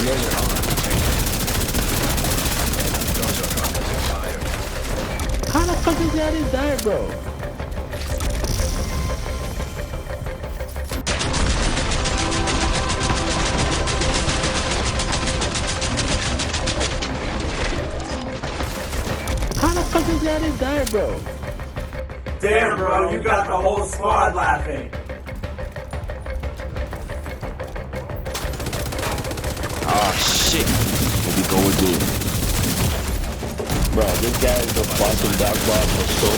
How the fuck is that in there, bro? How the fuck is that in there, bro? Damn, bro, you got the whole squad laughing. Oh shit. Here we go again. Bro, this guy is the fucking dark boss for so.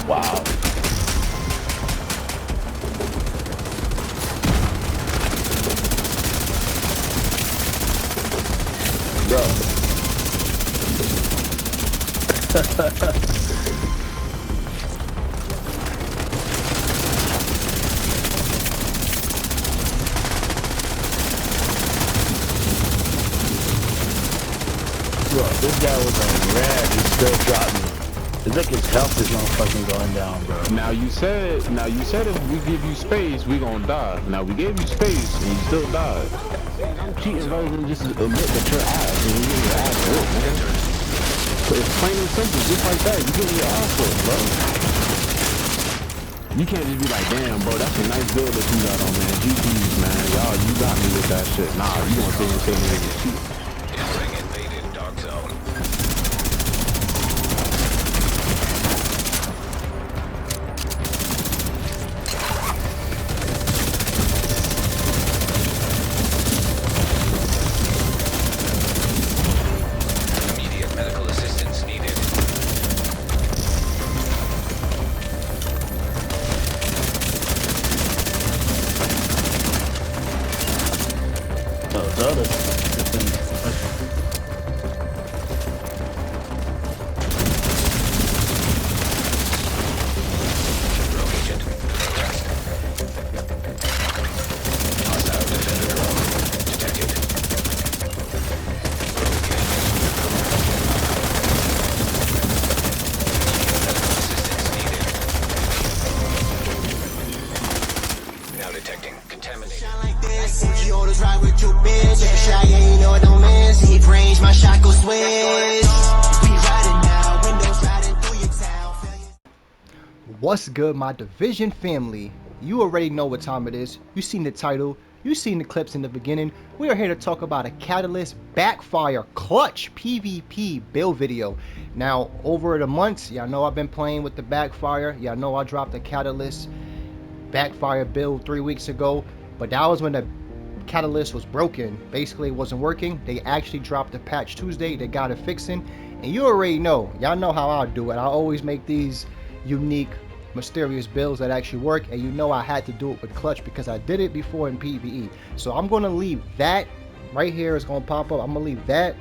Wow. Bro. Bro, this guy was on red, he still dropped me. It's like his health is not fucking going down, bro. Now you said if we give you space, we gonna die. Now we gave you space and you still died. I'm cheating rather than just admit that you're ass and you get your ass whooped, man. So it's plain and simple, just like that. You get your ass whooped, bro. You can't just be like, damn, bro, that's a nice build that you got on, man. GG's, man. Y'all, you got me with that shit. Nah, you gonna sit and say niggas cheat. What's good, my division family? You already know what time it is. You seen the title, you seen the clips in the beginning. We are here to talk about a Catalyst Backfire clutch PvP build video. Now, over the months, y'all know I've been playing with the Backfire. Y'all know I dropped a Catalyst Backfire build 3 weeks ago, but that was when the Catalyst was broken. Basically, it wasn't working. They actually dropped the patch Tuesday. They got it fixing, and you already know. Y'all know how I do it. I always make these unique, mysterious builds that actually work, and you know I had to do it with clutch because I did it before in PvE. So I'm going to leave that right here. It's going to pop up. I'm going to leave that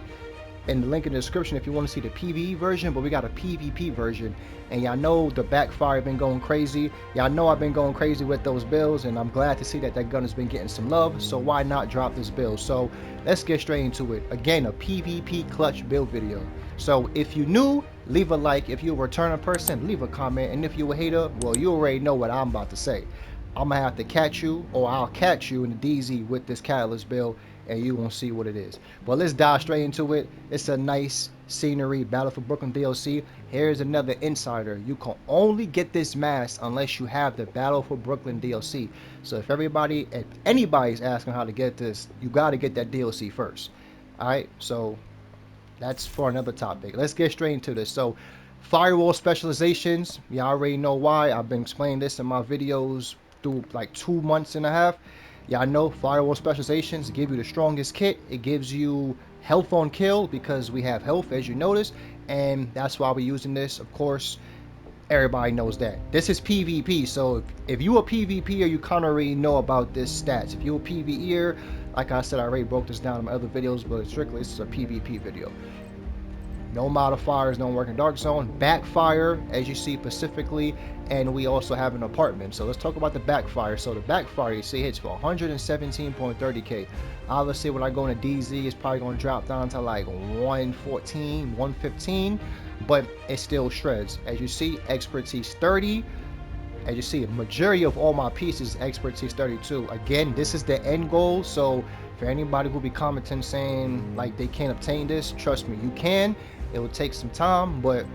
in the link in the description if you want to see the PvE version, but we got a PvP version, and y'all know the Backfire been going crazy. Y'all know I've been going crazy with those builds, and I'm glad to see that that gun has been getting some love, so why not drop this build? So let's get straight into it. Again, a PvP clutch build video. So if you new, leave a like. If you're a returning person, leave a comment, and if you're a hater, well, you already know what I'm about to say. I'm gonna have to catch you, or I'll catch you in the DZ with this Catalyst build, and you won't see what it is. But let's dive straight into it. It's a nice scenery, Battle for Brooklyn DLC. Here's another insider. You can only get this mask unless you have the Battle for Brooklyn DLC. So if anybody's asking how to get this, you gotta get that DLC first. Alright, so that's for another topic. Let's get straight into this. So Firewall Specializations, y'all already know why. I've been explaining this in my videos through like 2.5 months. Y'all know Firewall Specializations give you the strongest kit. It gives you health on kill because we have health, as you notice, and that's why we're using this. Of course, everybody knows that. This is PvP, so if you a PvPer, you kind of already know about this stats. If you a PvEer, like I said, I already broke this down in my other videos, but strictly this is a PvP video. No modifiers, don't work in Dark Zone. Backfire, as you see specifically, and we also have an apartment. So let's talk about the Backfire. So the Backfire, you see, hits for 117.30k. Obviously, when I go into DZ, it's probably going to drop down to like 114, 115, but it still shreds. As you see, expertise 30, As you see, a majority of all my pieces expertise 32. Again, this is the end goal. So for anybody who be commenting saying like they can't obtain this, trust me, you can. It will take some time, but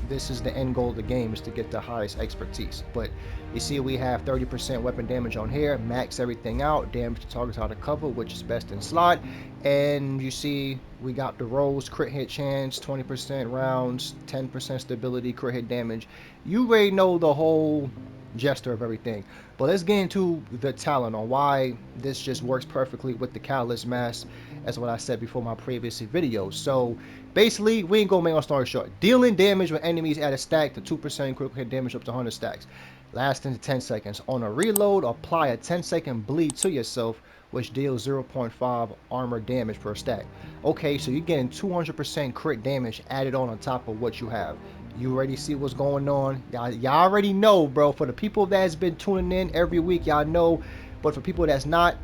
this is the end goal of the game, is to get the highest expertise. But you see we have 30% weapon damage on here, max everything out, damage to targets out of cover, which is best in slot. And you see we got the rolls, crit hit chance, 20% rounds, 10% stability, crit hit damage. You already know the whole gesture of everything. But let's get into the talent on why this just works perfectly with the Catalyst Mask, as what I said before my previous video. So basically, we ain't gonna make our story short. Dealing damage when enemies add a stack to 2% critical hit damage up to 100 stacks, lasting 10 seconds. On a reload, apply a 10-second bleed to yourself, which deals 0.5 armor damage per stack. Okay, so you're getting 200% crit damage added on top of what you have. You already see what's going on. Y'all already know, bro. For the people that's been tuning in every week, y'all know. But for people that's not,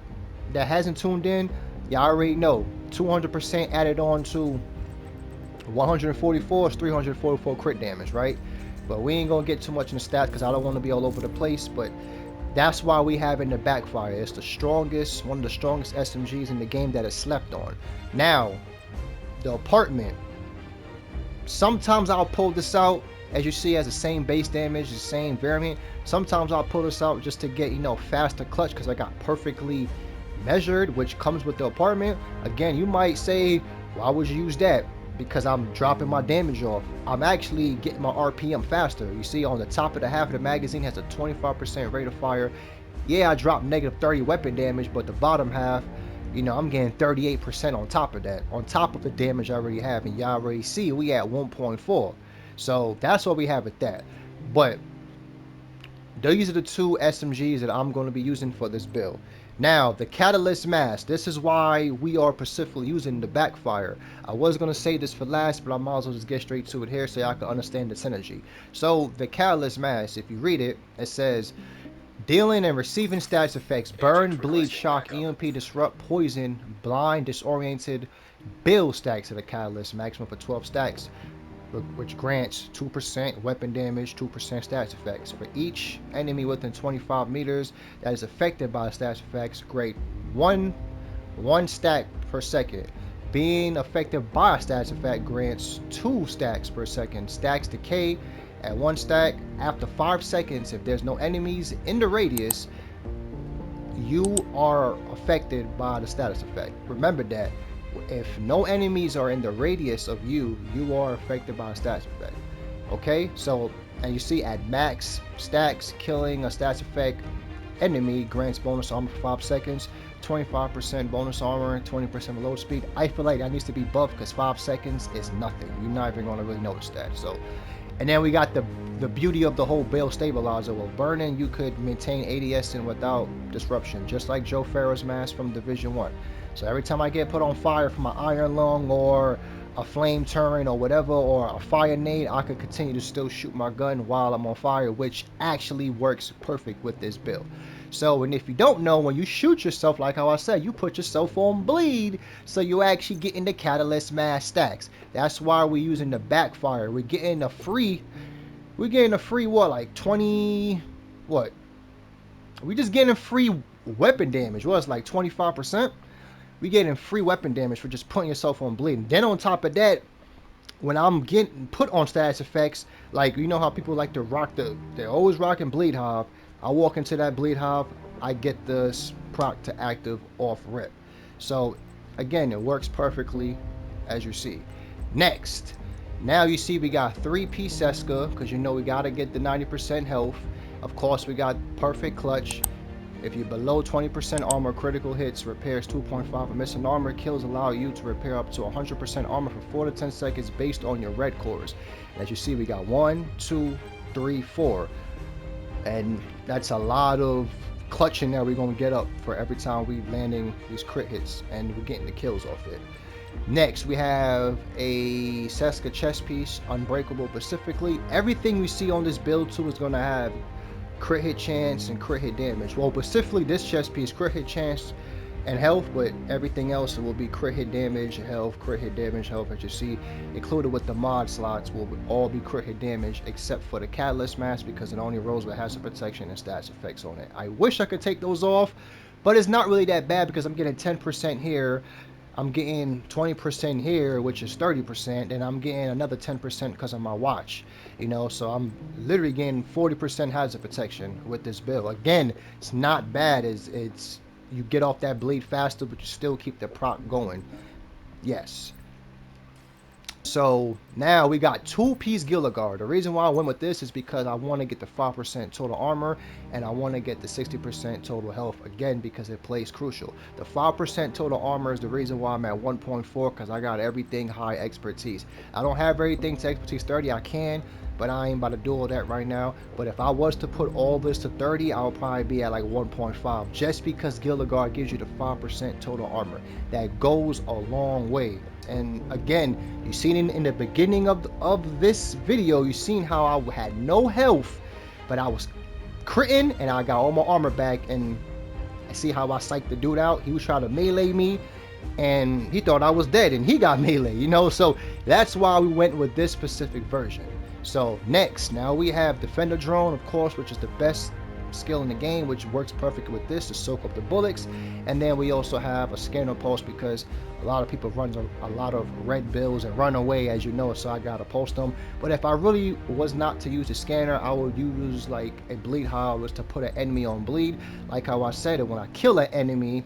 that hasn't tuned in, y'all already know. 200% added on to 144 is 344 crit damage, right? But we ain't gonna get too much in the stats because I don't want to be all over the place. But that's why we have in the Backfire. It's the strongest, one of the strongest SMGs in the game that is slept on. Now, the apartment. Sometimes I'll pull this out, as you see, as the same base damage, the same variant. Sometimes I'll pull this out just to get, you know, faster clutch because I got perfectly measured, which comes with the apartment. Again, you might say, why would you use that? Because I'm dropping my damage off. I'm actually getting my RPM faster. You see, on the top of the half of the magazine has a 25% rate of fire. Yeah, I dropped -30 weapon damage, but the bottom half, you know, I'm getting 38% on top of that, on top of the damage I already have. And y'all already see we at 1.4. So that's what we have at that. But these are the two SMGs that I'm going to be using for this build. Now, the Catalyst Mask. This is why we are specifically using the Backfire. I was going to say this for last, but I might as well just get straight to it here so y'all can understand the synergy. So, the Catalyst Mask, if you read it, it says, dealing and receiving stats effects: burn, bleed, shock, EMP, disrupt, poison, blind, disoriented, build stacks to the Catalyst, maximum for 12 stacks, which grants 2% weapon damage, 2% stats effects. For each enemy within 25 meters that is affected by stats effects, grade 1 stack per second. Being affected by a stats effect grants 2 stacks per second. Stacks decay at 1 stack after 5 seconds. If there's no enemies in the radius, you are affected by the status effect. Remember that. If no enemies are in the radius of you, you are affected by a stats effect. Okay, so, and you see at max stacks, killing a stats effect enemy grants bonus armor for 5 seconds, 25% bonus armor, 20% load speed. I feel like that needs to be buffed because 5 seconds is nothing. You're not even going to really notice that. So, and then we got the beauty of the whole build stabilizer. With burning, you could maintain ADS and without disruption, just like Joe Farrow's mask from Division 1. So every time I get put on fire from an iron lung or a flame turret or whatever, or a fire nade, I could continue to still shoot my gun while I'm on fire, which actually works perfect with this build. So, and if you don't know, when you shoot yourself, like how I said, you put yourself on bleed, so you actually get in the Catalyst Mask stacks. That's why we're using the Backfire. We're getting a free what, like 20, what? We just getting free weapon damage. Well, it's like 25%. We getting free weapon damage for just putting yourself on bleeding. Then on top of that, when I'm getting put on status effects, like, you know how people like to rock they're always rocking bleed hive. I walk into that bleed hive, I get this proc to active off rip. So again, it works perfectly, as you see. Next, now you see we got 3-piece Seska, because you know we got to get the 90% health. Of course, we got perfect clutch. If you're below 20% armor, critical hits, repairs 2.5, and missing armor kills allow you to repair up to 100% armor for 4 to 10 seconds based on your red cores. And as you see, we got 1, 2, 3, 4. And that's a lot of clutching that we're going to get up for every time we landing these crit hits, and we're getting the kills off it. Next, we have a Seska chest piece, unbreakable specifically. Everything we see on this build too is going to have crit hit chance and crit hit damage. Well, specifically this chest piece, crit hit chance and health, but everything else will be crit hit damage, health, crit hit damage, health, as you see. Included with the mod slots will all be crit hit damage, except for the Catalyst Mask, because it only rolls with hazard protection and stats effects on it. I wish I could take those off, but it's not really that bad because I'm getting 10% here, I'm getting 20% here, which is 30%, and I'm getting another 10% because of my watch, you know, so I'm literally getting 40% hazard protection with this build. Again, it's not bad. It's you get off that bleed faster, but you still keep the proc going. Yes. So now we got 2-piece Gilligar. The reason why I went with this is because I want to get the 5% total armor, and I want to get the 60% total health again because it plays crucial. The 5% total armor is the reason why I'm at 1.4, because I got everything high expertise. I don't have everything to expertise 30. I can, but I ain't about to do all that right now. But if I was to put all this to 30, I'll probably be at like 1.5, just because Gilligar gives you the 5% total armor. That goes a long way. And again, you seen in the beginning of this video, you seen how I had no health, but I was critting and I got all my armor back. And I see how I psyched the dude out. He was trying to melee me and he thought I was dead and he got melee, you know. So that's why we went with this specific version. So next, now we have Defender Drone, of course, which is the best skill in the game, which works perfect with this to soak up the bullets. And then we also have a Scanner Pulse, because a lot of people run a lot of red bills and run away, as you know, so I gotta post them. But if I really was not to use the scanner, I would use like a bleed, how I was to put an enemy on bleed, like how I said it, when I kill an enemy,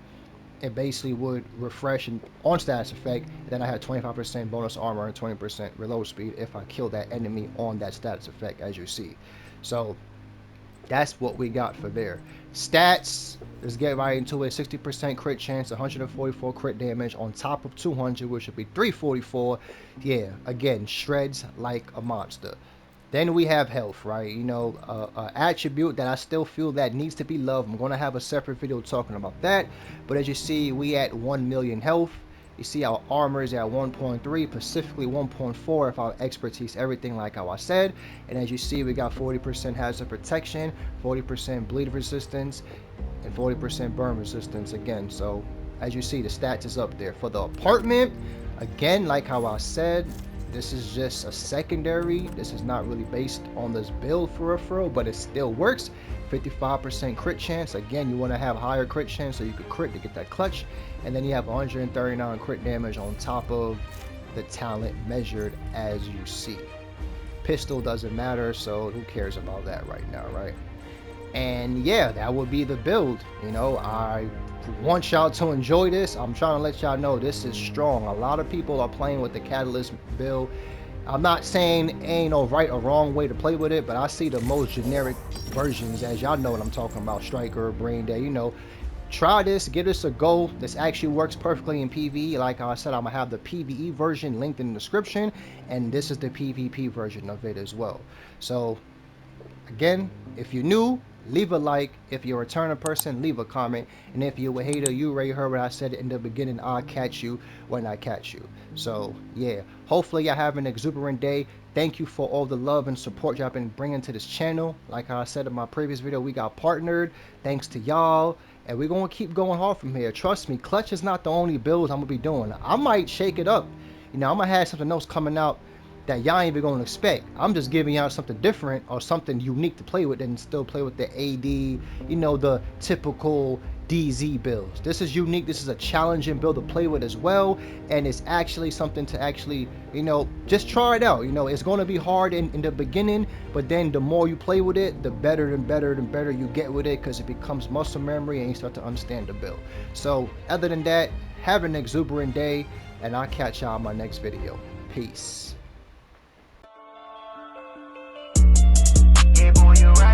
it basically would refresh and on status effect, and then I had 25% bonus armor and 20% reload speed if I kill that enemy on that status effect, as you see. So that's what we got for there. Stats, let's get right into it. 60% crit chance, 144 crit damage on top of 200, which would be 344. Yeah, again, shreds like a monster. Then we have health, right? You know, attribute that I still feel that needs to be loved. I'm going to have a separate video talking about that. But as you see, we at 1 million health. You see our armor is at 1.3, specifically 1.4 if our expertise, everything like how I said. And as you see, we got 40% hazard protection, 40% bleed resistance, and 40% burn resistance again. So as you see, the stats is up there. For the apartment, again, like how I said, this is just a secondary. This is not really based on this build for real, but it still works. 55% crit chance. Again, you want to have higher crit chance so you could crit to get that clutch. And then you have 139 crit damage on top of the talent measured, as you see. Pistol doesn't matter, so who cares about that right now, right? And yeah, that would be the build. You know, I want y'all to enjoy this. I'm trying to let y'all know this is strong. A lot of people are playing with the Catalyst build. I'm not saying ain't no right or wrong way to play with it, but I see the most generic versions, as y'all know what I'm talking about. Striker, Brain Dead, you know. Try this, give this a go. This actually works perfectly in PvE. Like I said, I'm gonna have the PvE version linked in the description, and this is the PvP version of it as well. So again, if you're new, leave a like. If you're a returning person, leave a comment. And if you're a hater, you already heard what I said in the beginning. I'll catch you when I catch you. So yeah, hopefully y'all have an exuberant day. Thank you for all the love and support y'all been bringing to this channel. Like I said in my previous video, we got partnered thanks to y'all, and we're gonna keep going hard from here. Trust me, clutch is not the only builds I'm gonna be doing. I might shake it up. You know, I'm gonna have something else coming out that y'all ain't even gonna expect. I'm just giving y'all something different or something unique to play with, and still play with the AD, you know, the typical DZ builds. This is unique. This is a challenging build to play with as well, and it's actually something to actually, you know, just try it out. You know, it's going to be hard in the beginning, but then the more you play with it, the better and better and better you get with it, because it becomes muscle memory and you start to understand the build. So other than that, have an exuberant day, and I'll catch y'all in my next video. Peace. Yeah, boy, you're right.